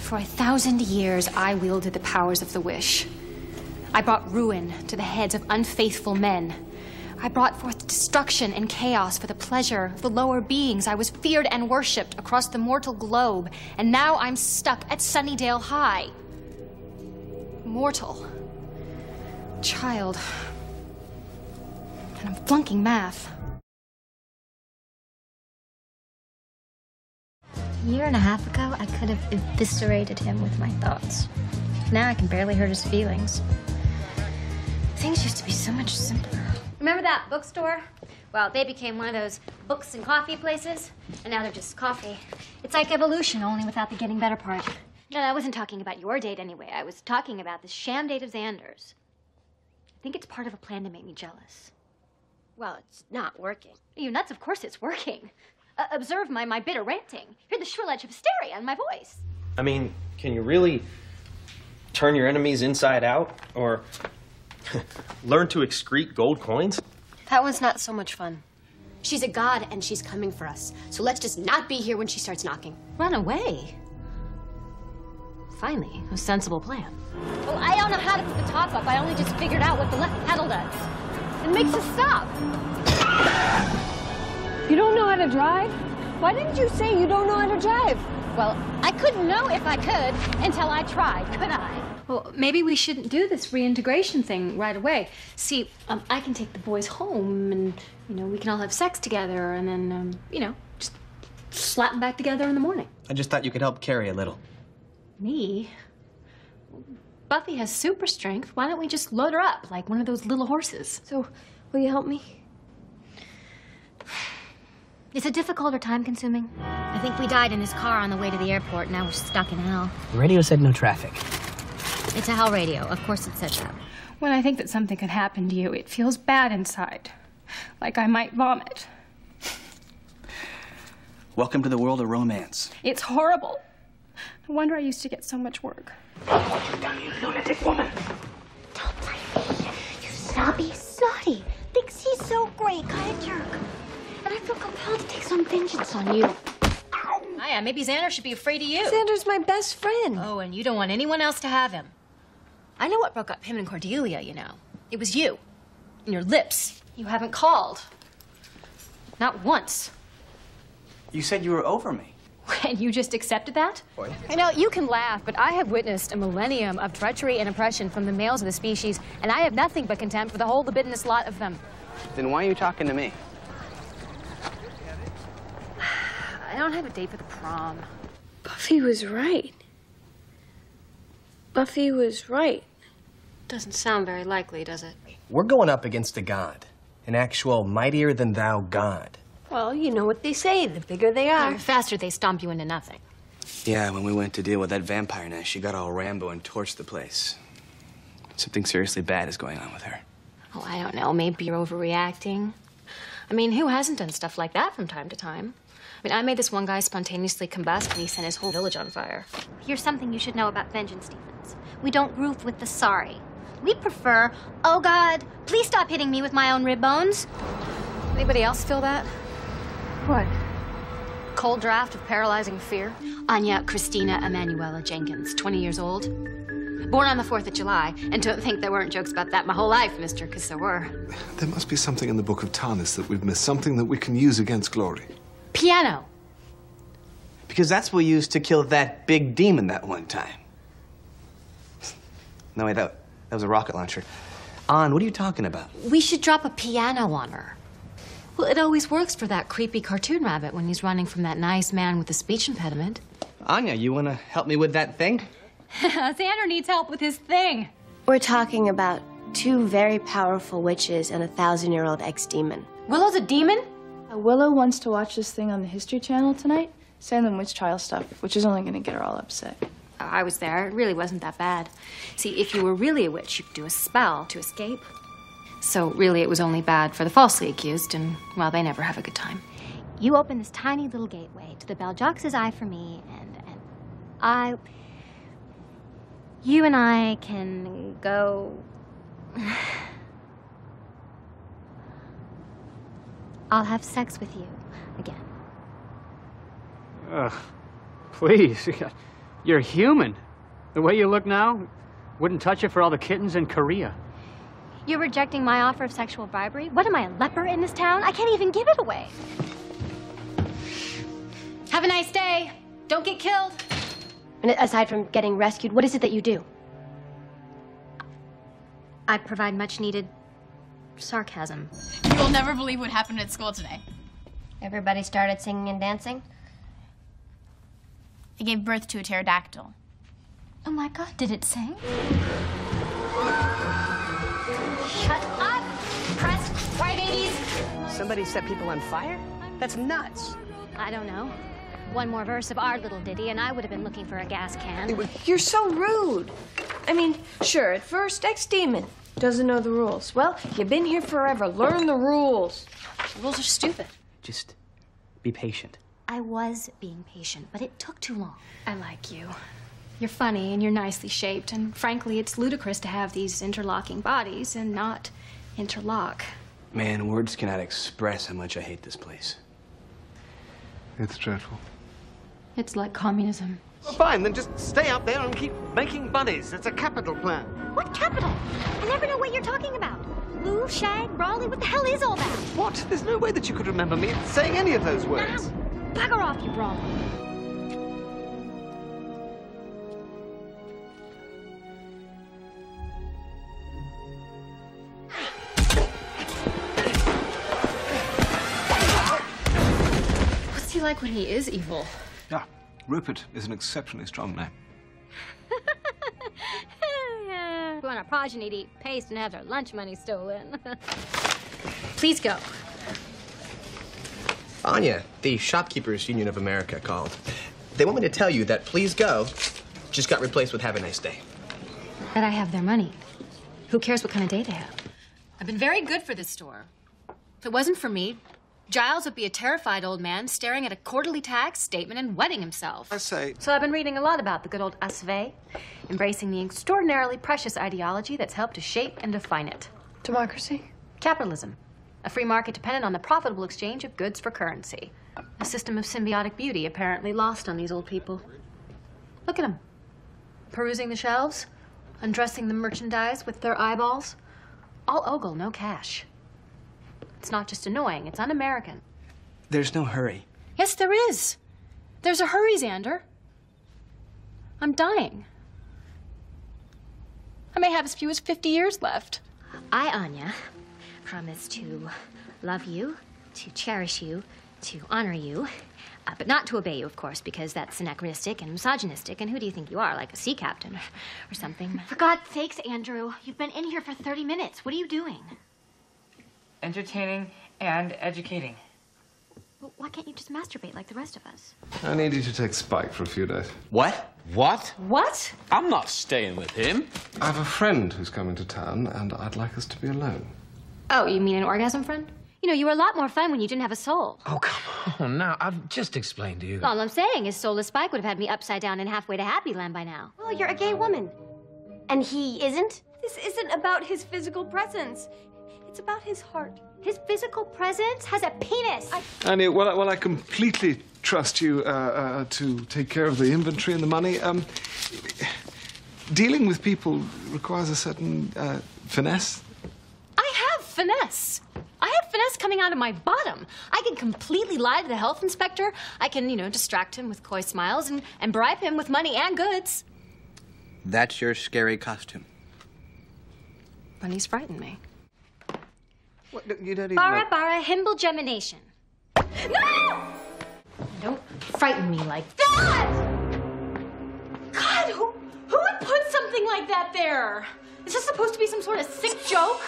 For 1,000 years, I wielded the powers of the wish. I brought ruin to the heads of unfaithful men. I brought forth destruction and chaos for the pleasure of the lower beings. I was feared and worshipped across the mortal globe, and now I'm stuck at Sunnydale High. Mortal. Child. And I'm flunking math. A year and a half ago, I could have eviscerated him with my thoughts. Now I can barely hurt his feelings. Things used to be so much simpler. Remember that bookstore? Well, they became one of those books and coffee places, and now they're just coffee. It's like evolution, only without the getting better part. No, I wasn't talking about your date anyway. I was talking about the sham date of Xander's. I think it's part of a plan to make me jealous. Well, it's not working. Are you nuts? Of course it's working. Observe my bitter ranting. Hear the shrill edge of hysteria in my voice. I mean, can you really turn your enemies inside out? Or learn to excrete gold coins? That one's not so much fun. She's a god, and she's coming for us. So let's just not be here when she starts knocking. Run away? Finally, a sensible plan. Well, I don't know how to put the top up. I only just figured out what the left pedal does. It makes us stop. You don't know how to drive? Why didn't you say you don't know how to drive? Well, I couldn't know if I could until I tried, could I? Well, maybe we shouldn't do this reintegration thing right away. See, I can take the boys home and, we can all have sex together and then, just slap them back together in the morning. I just thought you could help Carrie a little. Me? Buffy has super strength. Why don't we just load her up like one of those little horses? So, will you help me? Is it difficult or time-consuming? I think we died in this car on the way to the airport. Now we're stuck in hell. The radio said no traffic. It's a hell radio. Of course it said that. When I think that something could happen to you, it feels bad inside. Like I might vomit. Welcome to the world of romance. It's horrible. No wonder I used to get so much work. You're done, you lunatic woman. Don't blame me. You snotty. Thinks he's so great, kind of jerk. And I feel compelled to take some vengeance on you. Anya, maybe Xander should be afraid of you. Xander's my best friend. Oh, and you don't want anyone else to have him. I know what broke up him and Cordelia, It was you. And your lips. You haven't called. Not once. You said you were over me. And you just accepted that? You can laugh, but I have witnessed a millennium of treachery and oppression from the males of the species, and I have nothing but contempt for the whole libidinous lot of them. Then why are you talking to me? I don't have a date for the prom. Buffy was right. Buffy was right. Doesn't sound very likely, does it? We're going up against a god. An actual mightier-than-thou god. Well, you know what they say. The bigger they are. The faster they stomp you into nothing. Yeah, when we went to deal with that vampire nest, she got all Rambo and torched the place. Something seriously bad is going on with her. Oh, I don't know. Maybe you're overreacting. I mean, who hasn't done stuff like that from time to time? I made this one guy spontaneously combust and he set his whole village on fire. Here's something you should know about vengeance demons. We don't roof with the sorry. We prefer, oh God, please stop hitting me with my own rib bones. Anybody else feel that? What? Cold draft of paralyzing fear? Anya Christina Emanuela Jenkins, 20 years old. Born on the 4th of July. And don't think there weren't jokes about that my whole life, mister, because there were. There must be something in the Book of Tarnis that we've missed, something that we can use against Glory. Piano. Because that's what we used to kill that big demon that one time. No, wait, that was a rocket launcher. An, what are you talking about? We should drop a piano on her. Well, it always works for that creepy cartoon rabbit when he's running from that nice man with a speech impediment. Anya, you want to help me with that thing? Xander needs help with his thing. We're talking about 2 very powerful witches and a 1,000-year-old ex-demon. Willow's a demon? Willow wants to watch this thing on the History Channel tonight. Salem witch trial stuff, which is only going to get her all upset. I was there. It really wasn't that bad. See, if you were really a witch, you could do a spell to escape. So really, it was only bad for the falsely accused, and, well, they never have a good time. You open this tiny little gateway to the Beljox's Eye for me, and you and I can go... I'll have sex with you again. Please. You're human. The way you look now, wouldn't touch it for all the kittens in Korea. You're rejecting my offer of sexual bribery? What am I, a leper in this town? I can't even give it away. Have a nice day. Don't get killed. And aside from getting rescued, what is it that you do? I provide much-needed sarcasm. You will never believe what happened at school today. Everybody started singing and dancing? I gave birth to a pterodactyl. Oh my God, did it sing? Shut up! Pressed crybabies! Somebody set people on fire? That's nuts. I don't know. One more verse of our little ditty, and I would have been looking for a gas can. You're so rude. I mean, sure, at first, ex-demon. Doesn't know the rules. Well, you've been here forever. Learn the rules. The rules are stupid. Just be patient. I was being patient, but it took too long. I like you. You're funny and you're nicely shaped, and frankly, it's ludicrous to have these interlocking bodies and not interlock. Man, words cannot express how much I hate this place. It's dreadful. It's like communism. Well, fine, then just stay up there and keep making bunnies. It's a capital plan. What capital? I never know what you're talking about. Lou, Shag, Raleigh, what the hell is all that? What? There's no way that you could remember me saying any of those words. Now, bugger off, you Raleigh. What's he like when he is evil? Yeah, Rupert is an exceptionally strong name. We want our progeny to eat paste and have their lunch money stolen. Please go. Anya, the Shopkeepers Union of America called. They want me to tell you that Please Go just got replaced with Have a Nice Day. That I have their money. Who cares what kind of day they have? I've been very good for this store. If it wasn't for me, Giles would be a terrified old man staring at a quarterly tax statement and wetting himself. I say... So I've been reading a lot about the good old SV, embracing the extraordinarily precious ideology that's helped to shape and define it. Democracy? Capitalism. A free market dependent on the profitable exchange of goods for currency. A system of symbiotic beauty apparently lost on these old people. Look at them. Perusing the shelves, undressing the merchandise with their eyeballs. All ogle, no cash. It's not just annoying, it's un-American. There's no hurry. Yes, there is. There's a hurry, Xander. I'm dying. I may have as few as 50 years left. I, Anya, promise to love you, to cherish you, to honor you, but not to obey you, of course, because that's anachronistic and misogynistic. And who do you think you are, like a sea captain or something? For God's sakes, Andrew, you've been in here for 30 minutes. What are you doing? Entertaining and educating. Well, why can't you just masturbate like the rest of us? I need you to take Spike for a few days. What? What? What? I'm not staying with him. I have a friend who's coming to town, and I'd like us to be alone. Oh, you mean an orgasm friend? You know, you were a lot more fun when you didn't have a soul. Oh, come on now. I've just explained to you. All I'm saying is soulless Spike would have had me upside down and halfway to Happy Land by now. Oh, you're a gay woman. And he isn't? This isn't about his physical presence. It's about his heart. His physical presence has a penis. Annie, well, I completely trust you to take care of the inventory and the money. Dealing with people requires a certain finesse. I have finesse. I have finesse coming out of my bottom. I can completely lie to the health inspector. I can, distract him with coy smiles and bribe him with money and goods. That's your scary costume. Bunnies frighten me. What, you don't even Bara know. bara himble gemination. No! Don't frighten me like that! God, who would put something like that there? Is this supposed to be some sort of sick joke?